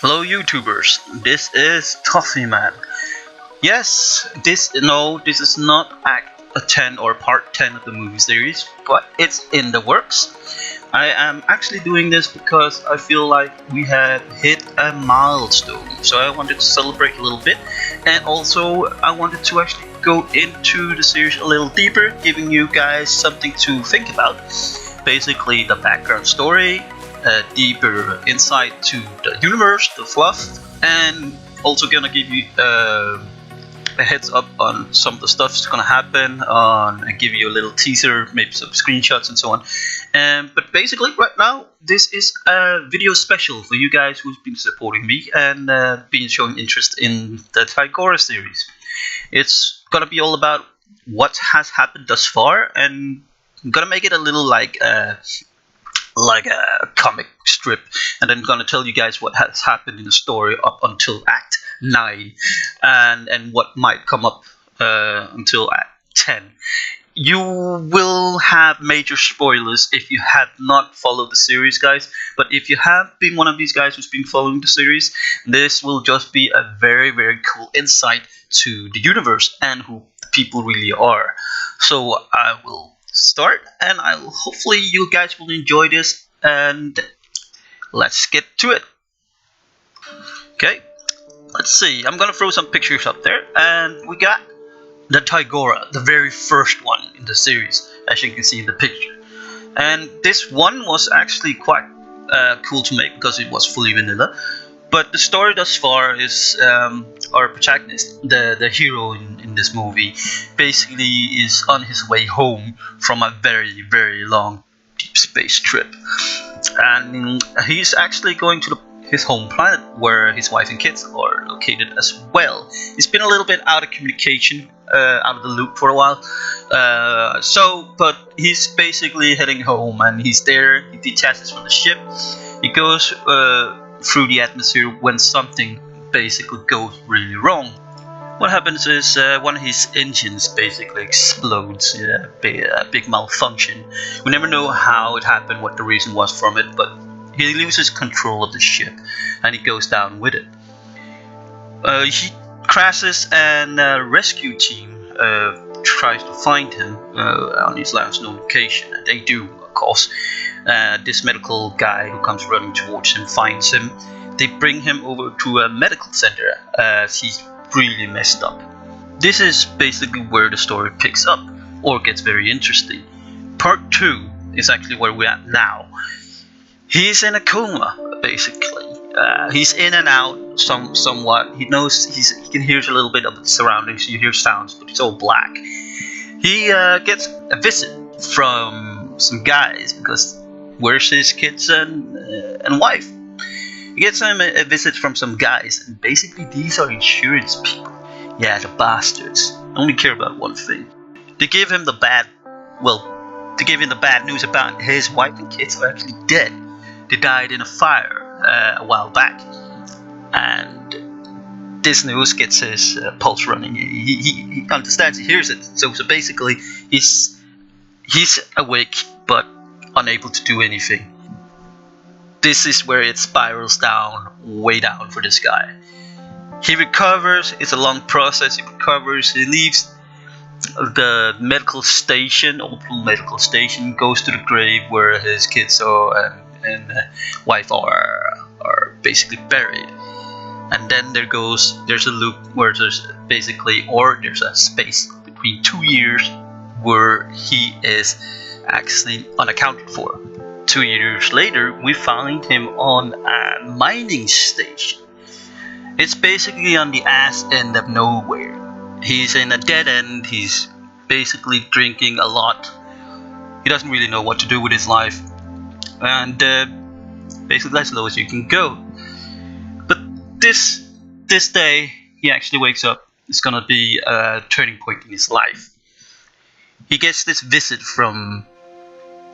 Hello YouTubers, this is Toffee Man. Yes, this is not Act 10 or Part 10 of the movie series, but it's in the works. I am actually doing this because I feel like we had hit a milestone, so I wanted to celebrate a little bit, and also I wanted to actually go into the series a little deeper, giving you guys something to think about. Basically the background story, a deeper insight to the universe, the fluff, and also gonna give you a heads up on some of the stuff that's gonna happen, and give you a little teaser, maybe some screenshots and so on. But basically, right now, this is a video special for you guys who's been supporting me and been showing interest in the Thrashers series. It's gonna be all about what has happened thus far, and I'm gonna make it a little like a comic strip, and then gonna tell you guys what has happened in the story up until Act 9, and what might come up until Act 10. You will have major spoilers if you have not followed the series, guys, but if you have been one of these guys who's been following the series, this will just be a very, very cool insight to the universe and who the people really are. So I will start, and hopefully you guys will enjoy this, and let's get to it. Okay, let's see, I'm gonna throw some pictures up there, and we got the Thrashers, the very first one in the series, as you can see in the picture. And this one was actually quite cool to make because it was fully vanilla. But the story thus far is our protagonist, the hero in this movie, basically is on his way home from a very, very long deep space trip. And he's actually going to his home planet where his wife and kids are located as well. He's been a little bit out of communication, out of the loop for a while. But he's basically heading home, and he's there, he detaches from the ship. He goes through the atmosphere when something basically goes really wrong. What happens is one of his engines basically explodes, a big malfunction. We never know how it happened, what the reason was from it, but he loses control of the ship and he goes down with it. He crashes, and a rescue team tries to find him on his last known location, and they do, of course. This medical guy who comes running towards him finds him. They bring him over to a medical center as he's really messed up. This is basically where the story picks up, or gets very interesting. Part 2 is actually where we're at now. He's in a coma, basically. He's in and out somewhat. He knows he can hear a little bit of the surroundings. You hear sounds, but it's all black. He gets a visit from some guys, because where's his kids and wife? He gets him a visit from some guys, and basically these are insurance people. Yeah, the bastards only care about one thing. They give him the bad news about his wife and kids are actually dead. They died in a fire a while back, and this news gets his pulse running. He understands, he hears it. So basically he's awake but unable to do anything. This is where it spirals down, way down for this guy. He recovers, it's a long process. He recovers, he leaves the medical station, old medical station, goes to the grave where his kids and wife are basically buried. And then there's a loop where there's a space between 2 years where he is actually unaccounted for. 2 years later, we find him on a mining station. It's basically on the ass end of nowhere. He's in a dead end. He's basically drinking a lot. He doesn't really know what to do with his life, and basically as low as you can go. But this day, he actually wakes up. It's gonna be a turning point in his life. He gets this visit from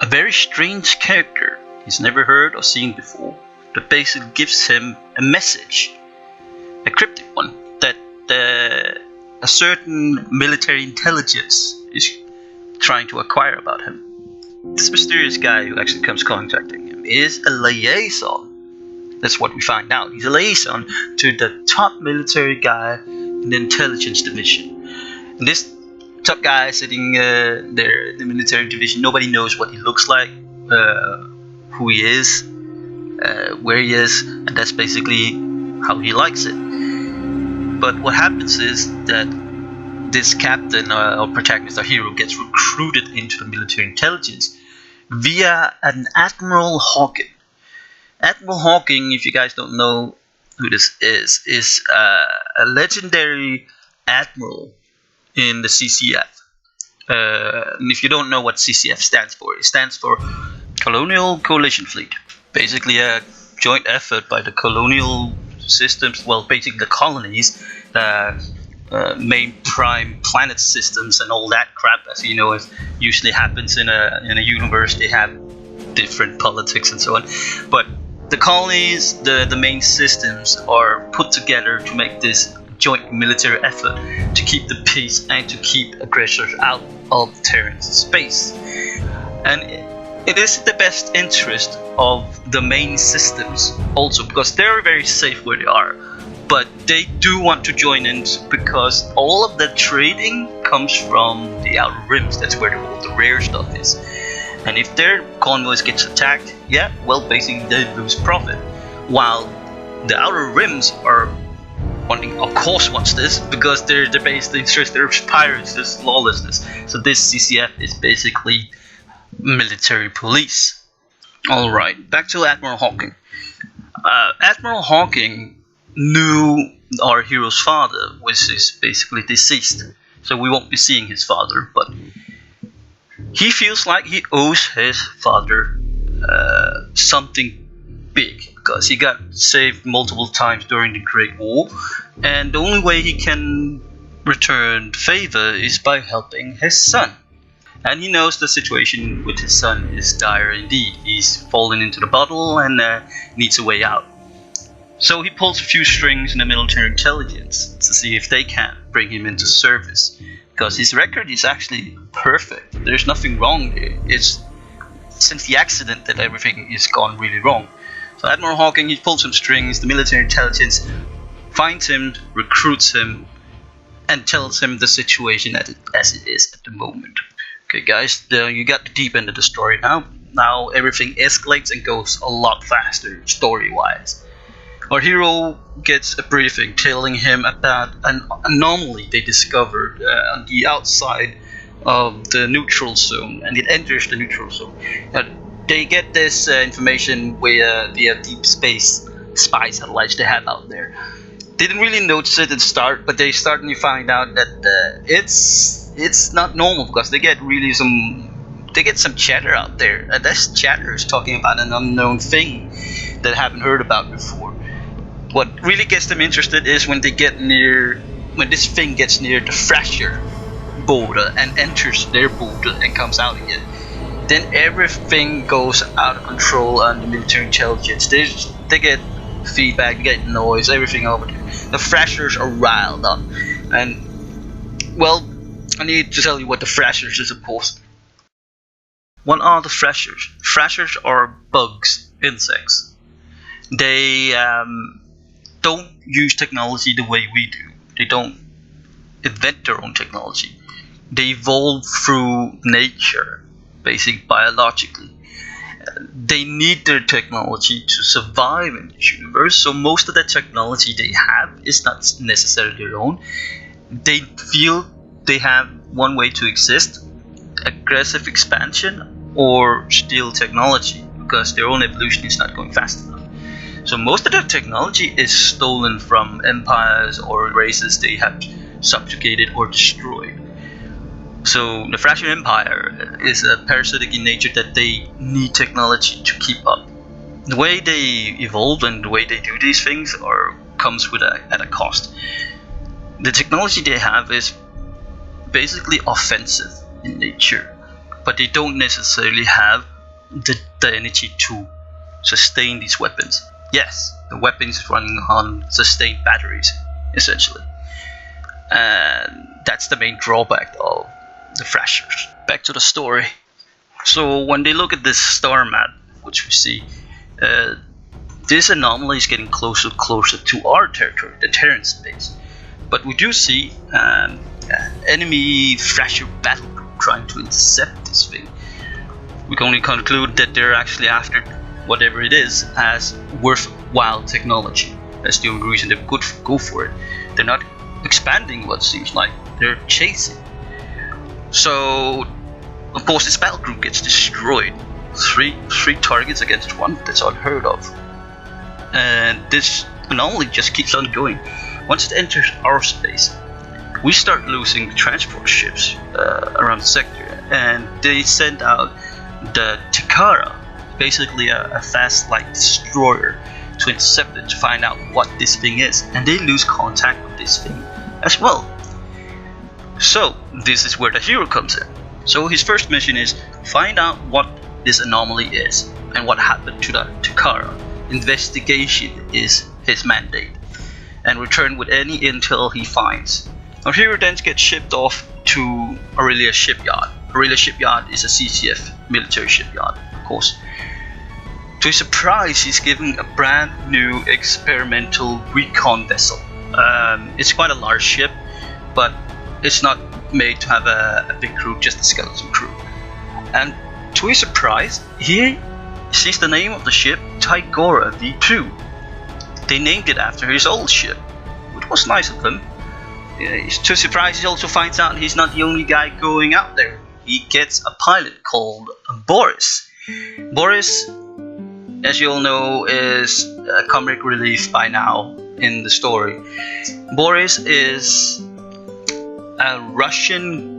a very strange character he's never heard or seen before, but basically gives him a message, a cryptic one, that a certain military intelligence is trying to acquire about him. This mysterious guy who actually comes contacting him is a liaison That's what we find out. He's a liaison to the top military guy in the intelligence division. And this top guy sitting there in the military division, nobody knows what he looks like, who he is, where he is, and that's basically how he likes it. But what happens is that this captain or protagonist or hero gets recruited into the military intelligence via an Admiral Hawken. Admiral Hawken, if you guys don't know who this is a legendary admiral in the CCF. And if you don't know what CCF stands for, it stands for Colonial Coalition Fleet. Basically a joint effort by the colonial systems, well, basically the colonies, main prime planet systems and all that crap. As you know, it usually happens in a universe. They have different politics and so on, but the colonies, the main systems, are put together to make this joint military effort to keep the peace and to keep aggressors out of Terran's space. And it is the best interest of the main systems also, because they're very safe where they are, but they do want to join in because all of the trading comes from the outer rims. That's where all the rare stuff is. And if their convoys gets attacked, yeah, well, basically they lose profit. While the outer rims are wanting, of course, wants this, because they're based interest, they're pirates, there's lawlessness. So this CCF is basically military police. Alright, back to Admiral Hawken. Admiral Hawken knew our hero's father, which is basically deceased. So we won't be seeing his father, but he feels like he owes his father something big, because he got saved multiple times during the Great War, and the only way he can return favor is by helping his son. And he knows the situation with his son is dire indeed. He's fallen into the bottle and needs a way out. So he pulls a few strings in the military intelligence to see if they can bring him into service, because his record is actually perfect. There's nothing wrong there. It's since the accident that everything is gone really wrong. So Admiral Hawken, he pulls some strings, the military intelligence finds him, recruits him, and tells him the situation as it is at the moment. Okay guys, you got the deep end of the story now. Now everything escalates and goes a lot faster story-wise. Our hero gets a briefing telling him about an anomaly they discovered on the outside of the neutral zone, and it enters the neutral zone. They get this information via deep space spy satellites they have out there. They didn't really notice it at the start, but they starting to find out that it's not normal, because they get some chatter out there. This chatter is talking about an unknown thing that I haven't heard about before. What really gets them interested is when this thing gets near the Thrasher border and enters their border and comes out again. Then everything goes out of control on the military intelligence. They get feedback, they get noise, everything over there. The Thrashers are riled up. And, well, I need to tell you what the Thrashers is supposed to be. What are the Thrashers? Thrashers are bugs, insects. They don't use technology the way we do. They don't invent their own technology. They evolve through nature, basically biologically. They need their technology to survive in this universe, so most of the technology they have is not necessarily their own. They feel they have one way to exist: aggressive expansion or steal technology, because their own evolution is not going fast enough. So most of their technology is stolen from empires or races they have subjugated or destroyed. So the Thrasher Empire is a parasitic in nature that they need technology to keep up. The way they evolve and the way they do these things comes at a cost. The technology they have is basically offensive in nature, but they don't necessarily have the energy to sustain these weapons. Yes, the weapons is running on sustained batteries, essentially. And that's the main drawback of the Thrashers. Back to the story. So when they look at this star map, which we see, this anomaly is getting closer and closer to our territory, the Terran space. But we do see enemy Thrasher battle group trying to intercept this thing. We can only conclude that they're actually after whatever it is as worthwhile technology. That's the only reason they could go for it. They're not expanding what seems like, they're chasing. So, of course, this battle group gets destroyed. Three targets against one, that's unheard of. And this anomaly just keeps on going. Once it enters our space, we start losing transport ships around the sector, and they send out the Takara, basically a fast light destroyer, to intercept it to find out what this thing is, and they lose contact with this thing as well. So this is where the hero comes in. So his first mission is find out what this anomaly is and what happened to the Takara. Investigation is his mandate, and return with any intel he finds. Our hero then gets shipped off to Aurelia shipyard. Aurelia shipyard is a CCF military shipyard, of course. To his surprise, he's given a brand new experimental recon vessel. It's quite a large ship, but it's not made to have a big crew, just a skeleton crew. And to his surprise, he sees the name of the ship Tigora V2. They named it after his old ship, which was nice of them. To his surprise, he also finds out he's not the only guy going out there. He gets a pilot called Boris. Boris, as you all know, is a comic relief by now in the story. Boris is a Russian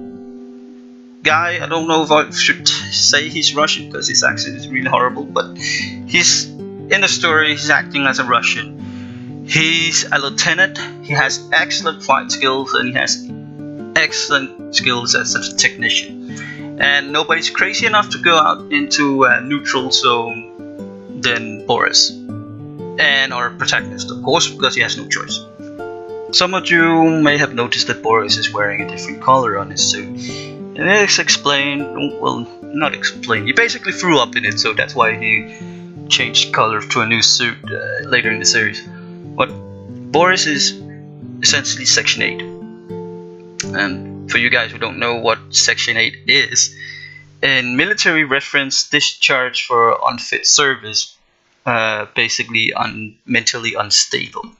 guy. I don't know if I should say he's Russian because his accent is really horrible, but he's in the story, he's acting as a Russian. He's a lieutenant, he has excellent flight skills, and he has excellent skills as a technician. And nobody's crazy enough to go out into a neutral zone than Boris. And our protagonist, of course, because he has no choice. Some of you may have noticed that Boris is wearing a different color on his suit. And it's explained, well, not explained, he basically threw up in it, so that's why he changed color to a new suit later in the series. But Boris is essentially Section 8. And for you guys who don't know what Section 8 is, in military reference, discharge for unfit service, basically mentally unstable.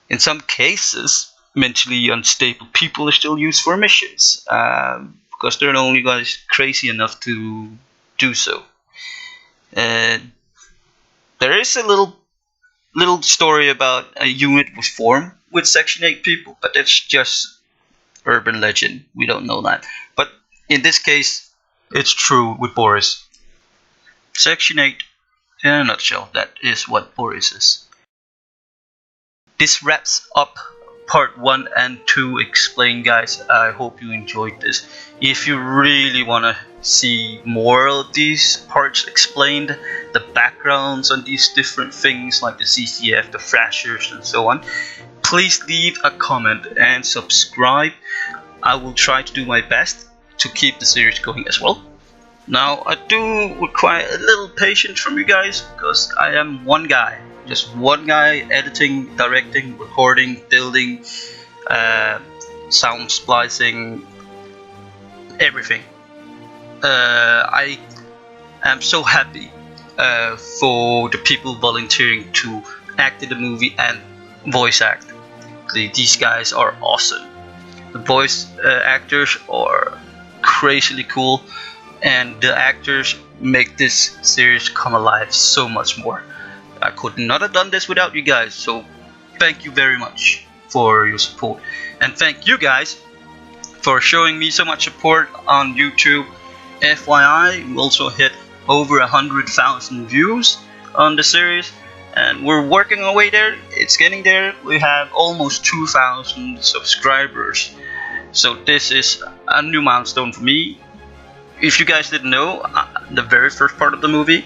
In some cases, mentally unstable people are still used for missions, because they're the only guys crazy enough to do so. There is a little story about a unit was formed with Section 8 people, but it's just urban legend. We don't know that. But in this case, it's true with Boris. Section 8, in a nutshell, that is what Boris is. This wraps up part 1 and 2 explained, guys. I hope you enjoyed this. If you really want to see more of these parts explained, the backgrounds on these different things like the CCF, the Thrashers, and so on, please leave a comment and subscribe. I will try to do my best to keep the series going as well. Now, I do require a little patience from you guys, because I am one guy. Just one guy editing, directing, recording, building, sound splicing, everything. I am so happy for the people volunteering to act in the movie and voice act. These guys are awesome. The voice actors are crazily cool, and the actors make this series come alive so much more. I could not have done this without you guys, so thank you very much for your support. And thank you guys for showing me so much support on YouTube. FYI, we also hit over 100,000 views on the series, and we're working our way there. It's getting there. We have almost 2,000 subscribers, so this is a new milestone for me. If you guys didn't know, the very first part of the movie,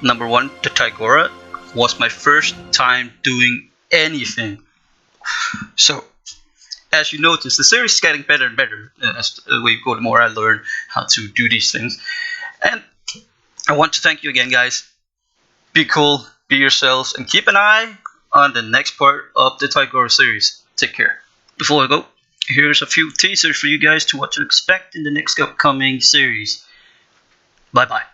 number 1, the Tigora, was my first time doing anything. So, as you notice, the series is getting better and better as the way we go. The more I learn how to do these things. And I want to thank you again, guys. be cool, be yourselves, and keep an eye on the next part of the Tigor series. Take care. Before I go, here's a few teasers for you guys to what to expect in the next upcoming series. Bye bye.